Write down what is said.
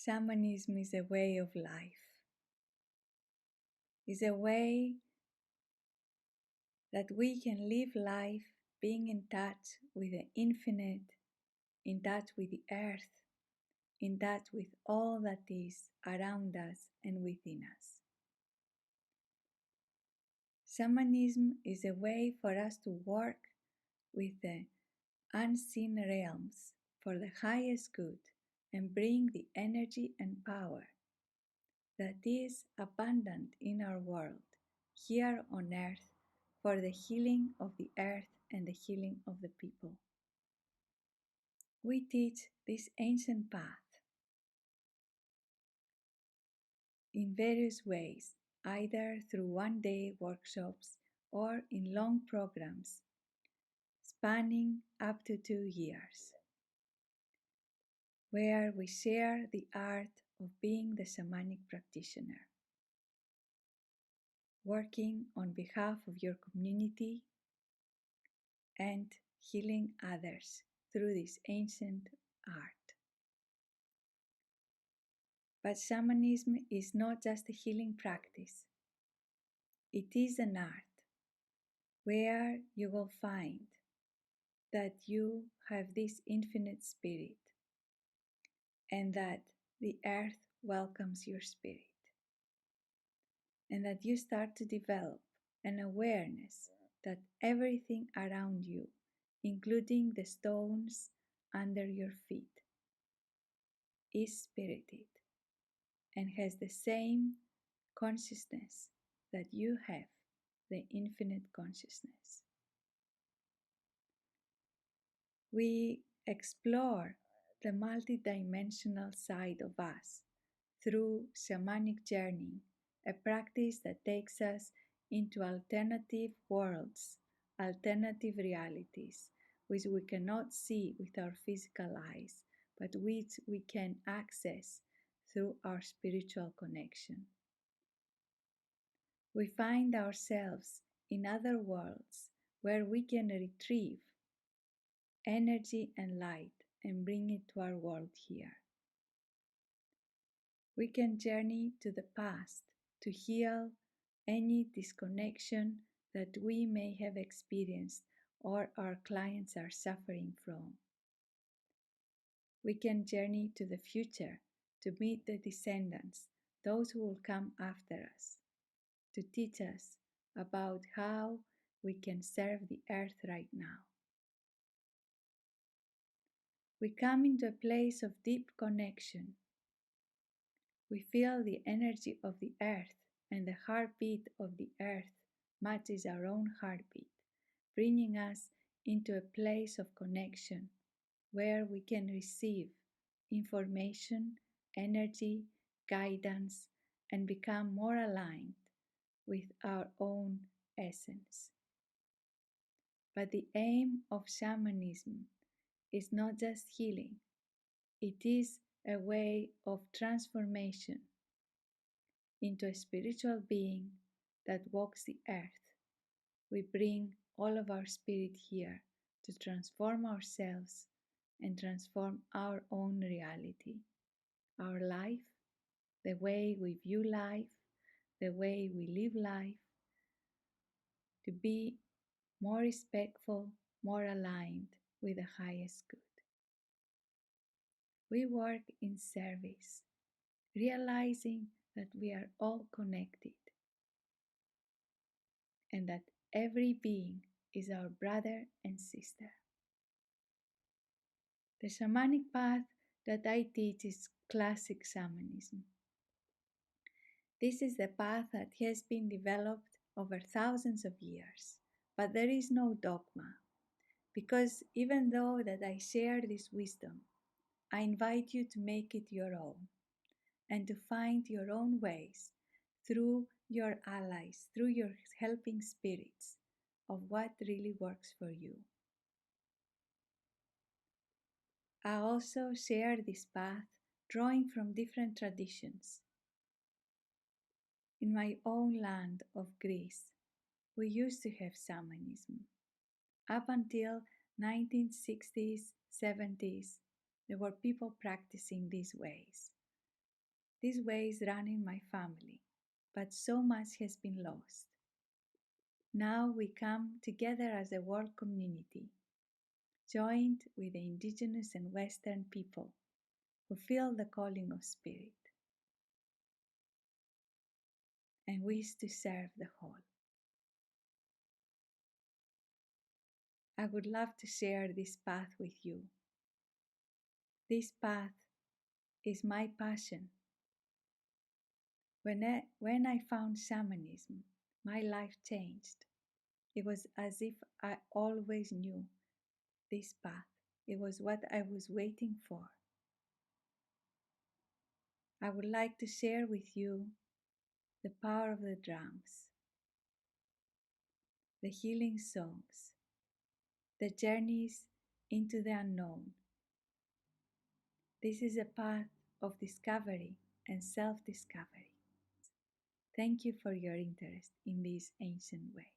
Shamanism is a way of life. It's a way that we can live life being in touch with the infinite, in touch with the earth, in touch with all that is around us and within us. Shamanism is a way for us to work with the unseen realms for the highest good and bring the energy and power that is abundant in our world here on earth for the healing of the earth and the healing of the people. We teach this ancient path in various ways, either through one-day workshops or in long programs spanning up to 2 years, where we share the art of being the shamanic practitioner, working on behalf of your community and healing others through this ancient art. But shamanism is not just a healing practice. It is an art where you will find that you have this infinite spirit and that the earth welcomes your spirit, and that you start to develop an awareness that everything around you, including the stones under your feet, is spirited and has the same consciousness that you have, the infinite consciousness. We explore the multidimensional side of us through shamanic journeying, a practice that takes us into alternative worlds, alternative realities, which we cannot see with our physical eyes, but which we can access through our spiritual connection. We find ourselves in other worlds where we can retrieve energy and light and bring it to our world here. We can journey to the past to heal any disconnection that we may have experienced or our clients are suffering from. We can journey to the future to meet the descendants, those who will come after us, to teach us about how we can serve the earth right now. We come into a place of deep connection. We feel the energy of the earth, and the heartbeat of the earth matches our own heartbeat, bringing us into a place of connection where we can receive information, energy, guidance, and become more aligned with our own essence. But the aim of shamanism is not just healing, it is a way of transformation into a spiritual being that walks the earth. We bring all of our spirit here to transform ourselves and transform our own reality, our life, the way we view life, the way we live life, to be more respectful, more aligned with the highest good. We work in service, realizing that we are all connected and that every being is our brother and sister. The shamanic path that I teach is classic shamanism. This is the path that has been developed over thousands of years, but there is no dogma, because even though that I share this wisdom, I invite you to make it your own and to find your own ways through your allies, through your helping spirits of what really works for you. I also share this path drawing from different traditions. In my own land of Greece, we used to have shamanism. Up until 1960s, 70s, there were people practicing these ways. These ways run in my family, but so much has been lost. Now we come together as a world community, joined with the indigenous and Western people who feel the calling of spirit and wish to serve the whole. I would love to share this path with you. This path is my passion. When I found shamanism, my life changed. It was as if I always knew this path. It was what I was waiting for. I would like to share with you the power of the drums, the healing songs, the journeys into the unknown. This is a path of discovery and self-discovery. Thank you for your interest in this ancient way.